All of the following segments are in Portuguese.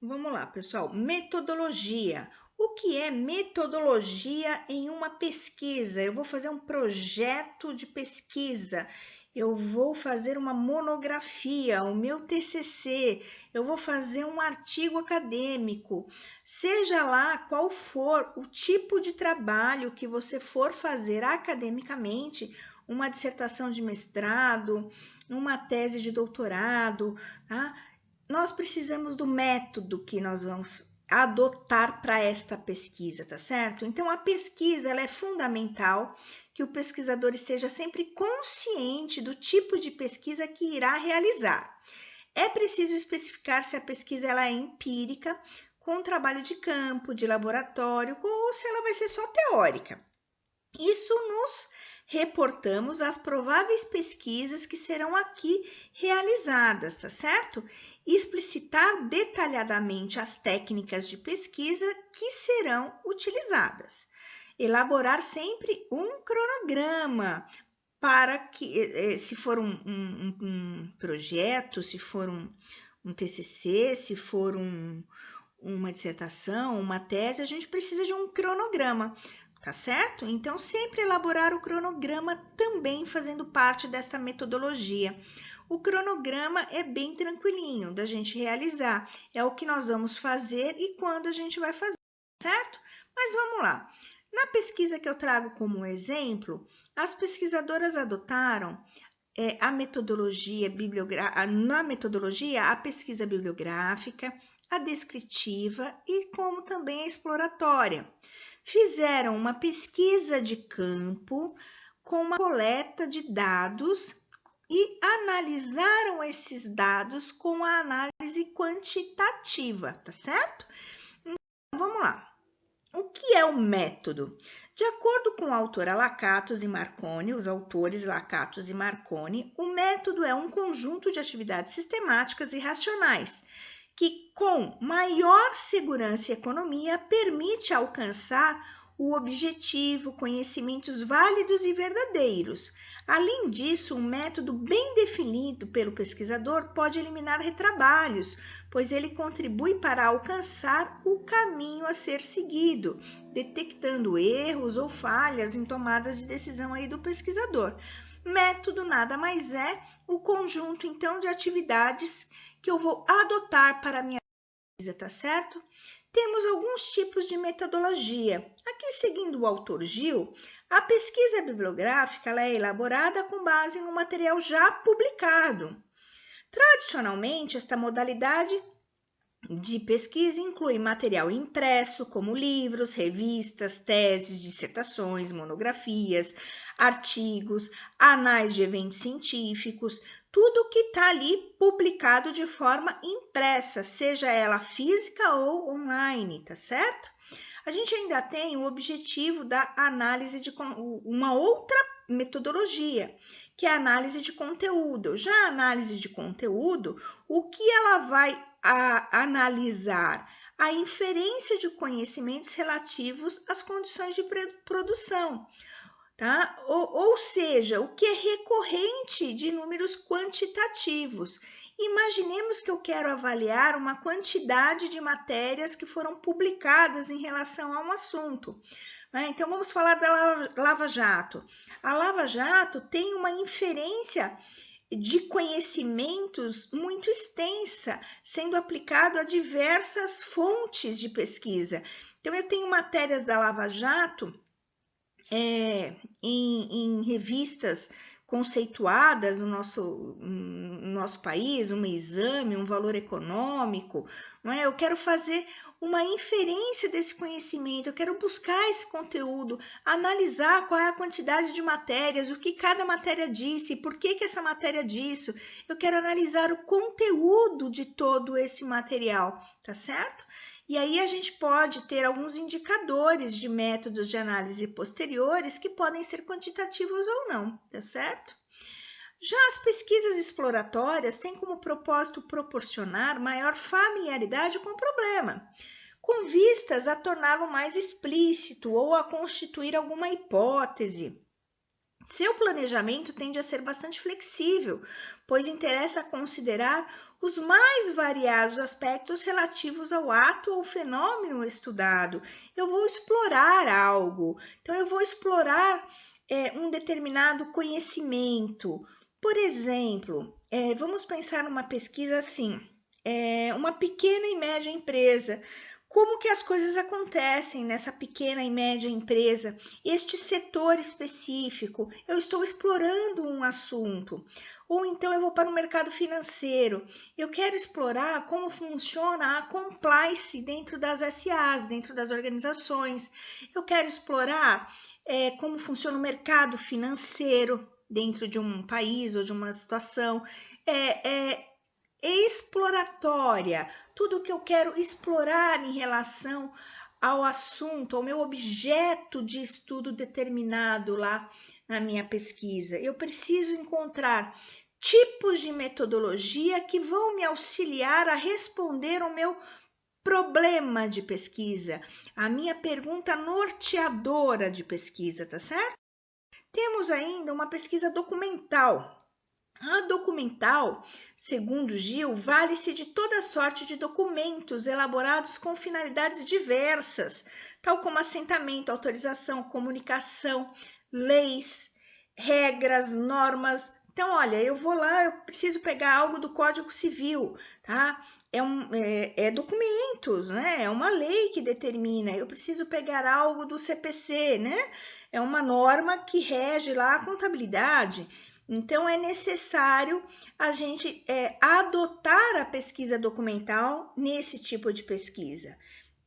Vamos lá, pessoal. Metodologia. O que é metodologia em uma pesquisa? Eu vou fazer um projeto de pesquisa, eu vou fazer uma monografia, o meu TCC, eu vou fazer um artigo acadêmico. Seja lá qual for o tipo de trabalho que você for fazer academicamente, uma dissertação de mestrado, uma tese de doutorado, tá? Nós precisamos do método que nós vamos adotar para esta pesquisa, tá certo? Então, a pesquisa ela é fundamental que o pesquisador esteja sempre consciente do tipo de pesquisa que irá realizar. É preciso especificar se a pesquisa ela é empírica, com trabalho de campo, de laboratório, ou se ela vai ser só teórica. Isso nos reportamos às prováveis pesquisas que serão aqui realizadas, tá certo? Explicitar detalhadamente as técnicas de pesquisa que serão utilizadas. Elaborar sempre um cronograma para que, se for um projeto, se for um TCC, se for uma dissertação, uma tese, a gente precisa de um cronograma, tá certo? Então, sempre elaborar o cronograma também fazendo parte dessa metodologia. O cronograma é bem tranquilinho da gente realizar, é o que nós vamos fazer e quando a gente vai fazer, certo? Mas vamos lá. Na pesquisa que eu trago como exemplo, as pesquisadoras adotaram a metodologia na metodologia, a pesquisa bibliográfica, a descritiva e como também a exploratória. Fizeram uma pesquisa de campo com uma coleta de dados e analisaram esses dados com a análise quantitativa, tá certo? Então, vamos lá. O que é o método? De acordo com o autor Lakatos e Marconi, os autores Lakatos e Marconi, o método é um conjunto de atividades sistemáticas e racionais que, com maior segurança e economia, permite alcançar o objetivo, conhecimentos válidos e verdadeiros. Além disso, um método bem definido pelo pesquisador pode eliminar retrabalhos, pois ele contribui para alcançar o caminho a ser seguido, detectando erros ou falhas em tomadas de decisão aí do pesquisador. Método nada mais é o conjunto, então, de atividades que eu vou adotar para a minha pesquisa, tá certo? Temos alguns tipos de metodologia. Aqui, seguindo o autor Gil, a pesquisa bibliográfica ela é elaborada com base no material já publicado. Tradicionalmente, esta modalidade de pesquisa inclui material impresso, como livros, revistas, teses, dissertações, monografias, artigos, anais de eventos científicos, tudo que está ali publicado de forma impressa, seja ela física ou online, tá certo? A gente ainda tem o objetivo da análise de uma outra metodologia, que é a análise de conteúdo. Já a análise de conteúdo, o que ela vai analisar? A inferência de conhecimentos relativos às condições de produção, tá? Ou seja, o que é recorrente de números quantitativos. Imaginemos que eu quero avaliar uma quantidade de matérias que foram publicadas em relação a um assunto. Então, vamos falar da Lava Jato. A Lava Jato tem uma inferência de conhecimentos muito extensa, sendo aplicado a diversas fontes de pesquisa. Então, eu tenho matérias da Lava Jato em revistas conceituadas no nosso país, um exame, um valor econômico, não é? Eu quero fazer uma inferência desse conhecimento, eu quero buscar esse conteúdo, analisar qual é a quantidade de matérias, o que cada matéria disse, por que essa matéria disse. Eu quero analisar o conteúdo de todo esse material, tá certo? E aí a gente pode ter alguns indicadores de métodos de análise posteriores que podem ser quantitativos ou não, tá certo? Já as pesquisas exploratórias têm como propósito proporcionar maior familiaridade com o problema, com vistas a torná-lo mais explícito ou a constituir alguma hipótese, Seu planejamento tende a ser bastante flexível, pois interessa considerar os mais variados aspectos relativos ao ato ou fenômeno estudado. Eu vou explorar algo, então eu vou explorar um determinado conhecimento. Por exemplo, vamos pensar numa pesquisa assim, uma pequena e média empresa. Como que as coisas acontecem nessa pequena e média empresa? Este setor específico, eu estou explorando um assunto. Ou então eu vou para o mercado financeiro. Eu quero explorar como funciona a compliance dentro das SAs, dentro das organizações. Eu quero explorar como funciona o mercado financeiro dentro de um país ou de uma situação. Exploratória, tudo que eu quero explorar em relação ao assunto, ao meu objeto de estudo determinado lá na minha pesquisa. Eu preciso encontrar tipos de metodologia que vão me auxiliar a responder ao meu problema de pesquisa, a minha pergunta norteadora de pesquisa, tá certo? Temos ainda uma pesquisa documental. A documental, segundo Gil, vale-se de toda sorte de documentos elaborados com finalidades diversas, tal como assentamento, autorização, comunicação, leis, regras, normas. Então, olha, eu vou lá, eu preciso pegar algo do Código Civil, tá? É documentos, né? É uma lei que determina. Eu preciso pegar algo do CPC, né? É uma norma que rege lá a contabilidade. Então, é necessário a gente adotar a pesquisa documental nesse tipo de pesquisa.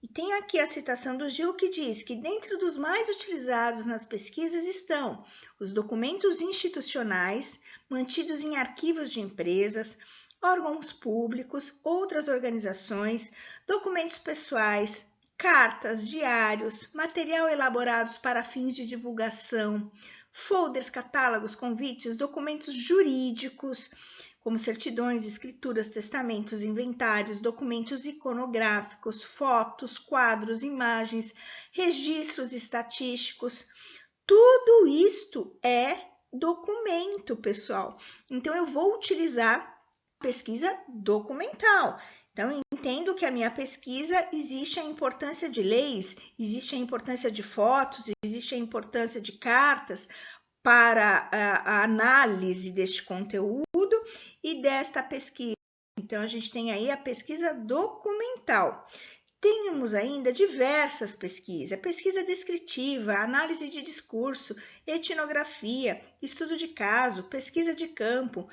E tem aqui a citação do Gil que diz que dentro dos mais utilizados nas pesquisas estão os documentos institucionais mantidos em arquivos de empresas, órgãos públicos, outras organizações, documentos pessoais, cartas, diários, material elaborados para fins de divulgação, folders, catálogos, convites, documentos jurídicos, como certidões, escrituras, testamentos, inventários, documentos iconográficos, fotos, quadros, imagens, registros estatísticos. Tudo isto é documento, pessoal. Então, eu vou utilizar pesquisa documental. Então, eu entendo que a minha pesquisa existe a importância de leis, existe a importância de fotos, existe a importância de cartas para a análise deste conteúdo e desta pesquisa. Então, a gente tem aí a pesquisa documental. Temos ainda diversas pesquisas, pesquisa descritiva, análise de discurso, etnografia, estudo de caso, pesquisa de campo,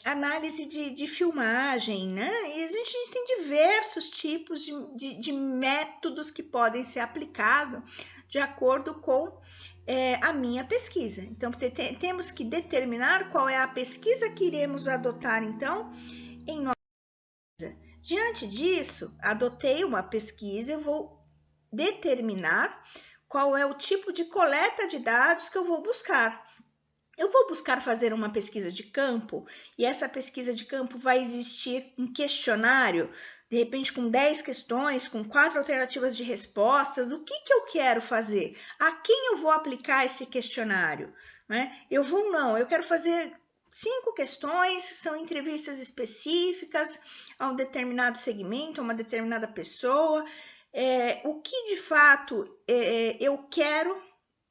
análise de filmagem, né? E a gente tem diversos tipos de métodos que podem ser aplicados de acordo com a minha pesquisa. Então, temos que determinar qual é a pesquisa que iremos adotar, então, em nossa pesquisa. Diante disso, adotei uma pesquisa, eu vou determinar qual é o tipo de coleta de dados que eu vou buscar. Eu vou buscar fazer uma pesquisa de campo e essa pesquisa de campo vai existir um questionário, de repente com 10 questões, com 4 alternativas de respostas. O que eu quero fazer? A quem eu vou aplicar esse questionário? Né? Eu quero fazer 5 questões, são entrevistas específicas a um determinado segmento, a uma determinada pessoa. O que de fato eu quero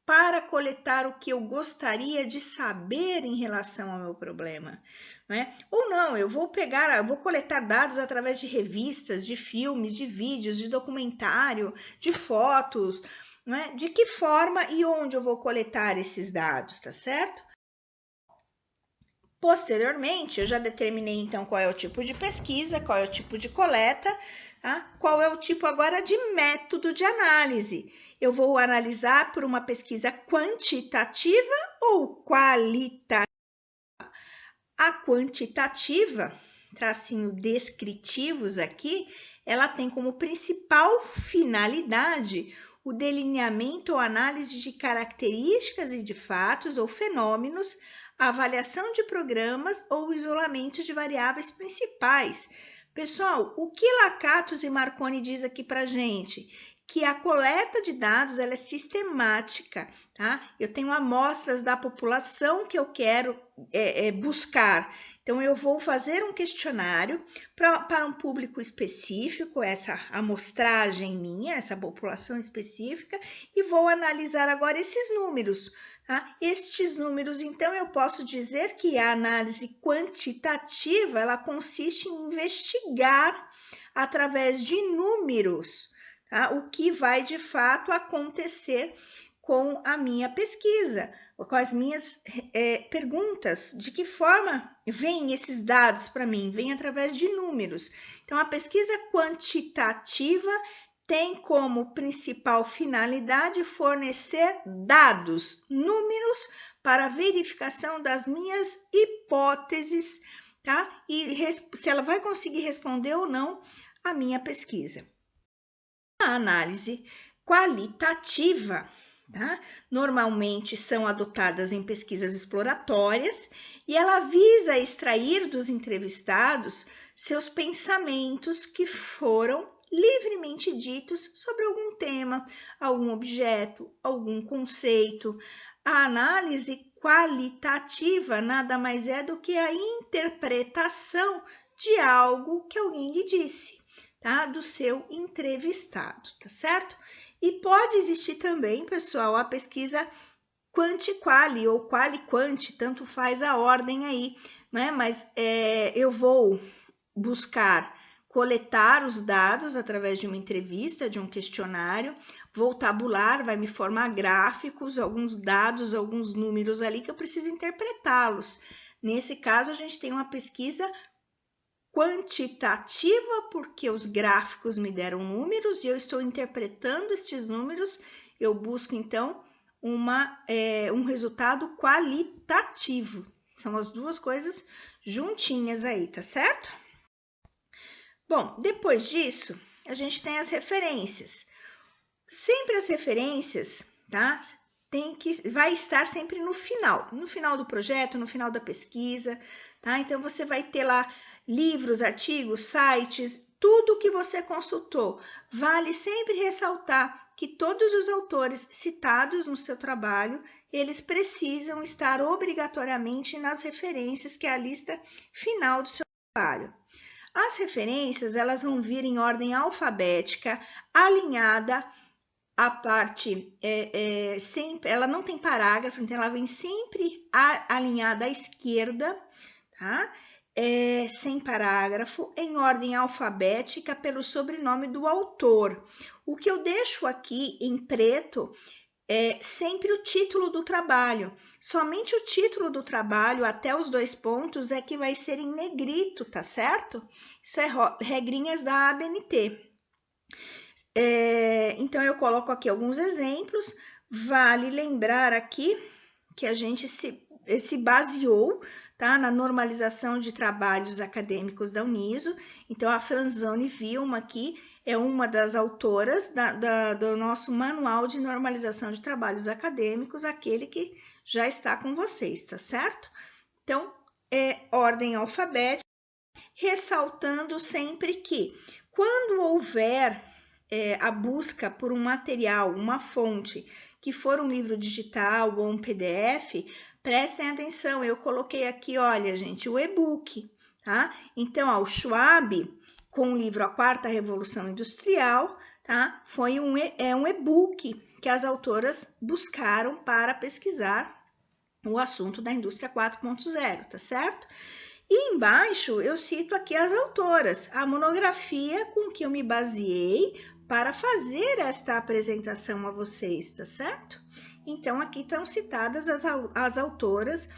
para coletar o que eu gostaria de saber em relação ao meu problema, né? Ou não, eu vou coletar dados através de revistas, de filmes, de vídeos, de documentário, de fotos, né? De que forma e onde eu vou coletar esses dados, tá certo? Posteriormente, eu já determinei então qual é o tipo de pesquisa, qual é o tipo de coleta, tá? Qual é o tipo agora de método de análise. Eu vou analisar por uma pesquisa quantitativa ou qualitativa. A quantitativa, tracinho descritivos aqui, ela tem como principal finalidade o delineamento ou análise de características e de fatos ou fenômenos, a avaliação de programas ou o isolamento de variáveis principais. Pessoal, o que Lakatos e Marconi diz aqui para gente? que a coleta de dados ela é sistemática, tá? Eu tenho amostras da população que eu quero buscar. Então, eu vou fazer um questionário para um público específico, essa amostragem minha, essa população específica, e vou analisar agora esses números. Tá? Estes números, então, eu posso dizer que a análise quantitativa, ela consiste em investigar através de números, tá? O que vai de fato acontecer com a minha pesquisa, com as minhas perguntas, de que forma vêm esses dados para mim? Vem através de números. Então, a pesquisa quantitativa tem como principal finalidade fornecer dados, números, para verificação das minhas hipóteses, tá? E se ela vai conseguir responder ou não a minha pesquisa. A análise qualitativa, tá? Normalmente são adotadas em pesquisas exploratórias e ela visa extrair dos entrevistados seus pensamentos que foram livremente ditos sobre algum tema, algum objeto, algum conceito. A análise qualitativa nada mais é do que a interpretação de algo que alguém lhe disse, tá? Do seu entrevistado, tá certo? E pode existir também, pessoal, a pesquisa quanti-quali ou quali-quanti, tanto faz a ordem aí, né? Mas eu vou buscar coletar os dados através de uma entrevista, de um questionário, vou tabular, vai me formar gráficos, alguns dados, alguns números ali que eu preciso interpretá-los. Nesse caso, a gente tem uma pesquisa quantitativa, porque os gráficos me deram números e eu estou interpretando estes números, eu busco então um resultado qualitativo. São as duas coisas juntinhas aí, tá certo? Bom, depois disso, a gente tem as referências. Sempre as referências, tá? Vai estar sempre no final do projeto, no final da pesquisa, tá? Então, você vai ter lá livros, artigos, sites, tudo que você consultou. Vale sempre ressaltar que todos os autores citados no seu trabalho, eles precisam estar obrigatoriamente nas referências, que é a lista final do seu trabalho. As referências, elas vão vir em ordem alfabética, alinhada. A parte, sempre, ela não tem parágrafo, então ela vem sempre alinhada à esquerda, tá? Sem parágrafo, em ordem alfabética pelo sobrenome do autor. O que eu deixo aqui em preto é sempre o título do trabalho. Somente o título do trabalho, até os 2 pontos, é que vai ser em negrito, tá certo? Isso é regrinhas da ABNT. Então, eu coloco aqui alguns exemplos. Vale lembrar aqui que a gente se baseou, tá, na normalização de trabalhos acadêmicos da Uniso. Então, a Franzoni Vilma aqui é uma das autoras do nosso manual de normalização de trabalhos acadêmicos, aquele que já está com vocês, tá certo? Então, ordem alfabética, ressaltando sempre que quando houver a busca por um material, uma fonte, que for um livro digital ou um PDF, prestem atenção, eu coloquei aqui, olha, gente, o e-book, tá? Então, o Schwab, com o livro A Quarta Revolução Industrial, tá? Foi um e-book que as autoras buscaram para pesquisar o assunto da indústria 4.0, tá certo? E embaixo eu cito aqui as autoras, a monografia com que eu me baseei para fazer esta apresentação a vocês, tá certo? Então, aqui estão citadas as autoras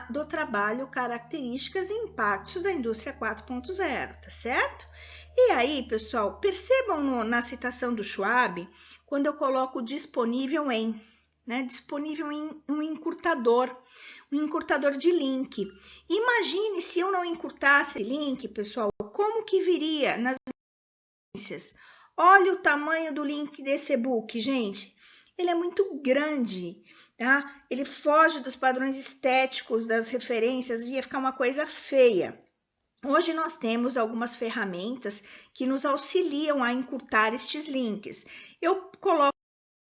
do trabalho Características e Impactos da Indústria 4.0, tá certo? E aí, pessoal, percebam na citação do Schwab, quando eu coloco disponível em, né? Disponível em um encurtador de link. Imagine se eu não encurtasse link, pessoal, como que viria nas referências? Olha o tamanho do link desse e-book, gente. Ele é muito grande, tá? Ele foge dos padrões estéticos das referências, ia ficar uma coisa feia. Hoje nós temos algumas ferramentas que nos auxiliam a encurtar estes links. Eu coloco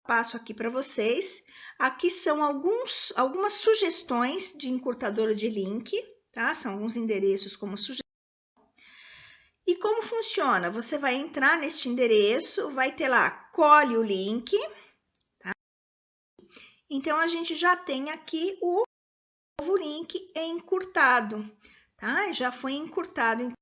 passo aqui para vocês. Aqui são algumas sugestões de encurtador de link, tá? São alguns endereços como sugestão. E como funciona? Você vai entrar neste endereço, vai ter lá, colhe o link, tá? Então, a gente já tem aqui o novo link encurtado, tá? Já foi encurtado.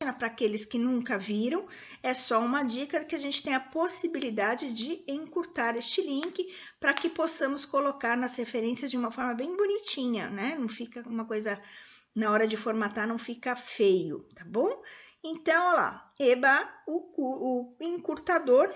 Para aqueles que nunca viram, é só uma dica que a gente tem a possibilidade de encurtar este link para que possamos colocar nas referências de uma forma bem bonitinha, né? Não fica uma coisa, na hora de formatar, não fica feio, tá bom? Então, olha lá, EBA, o encurtador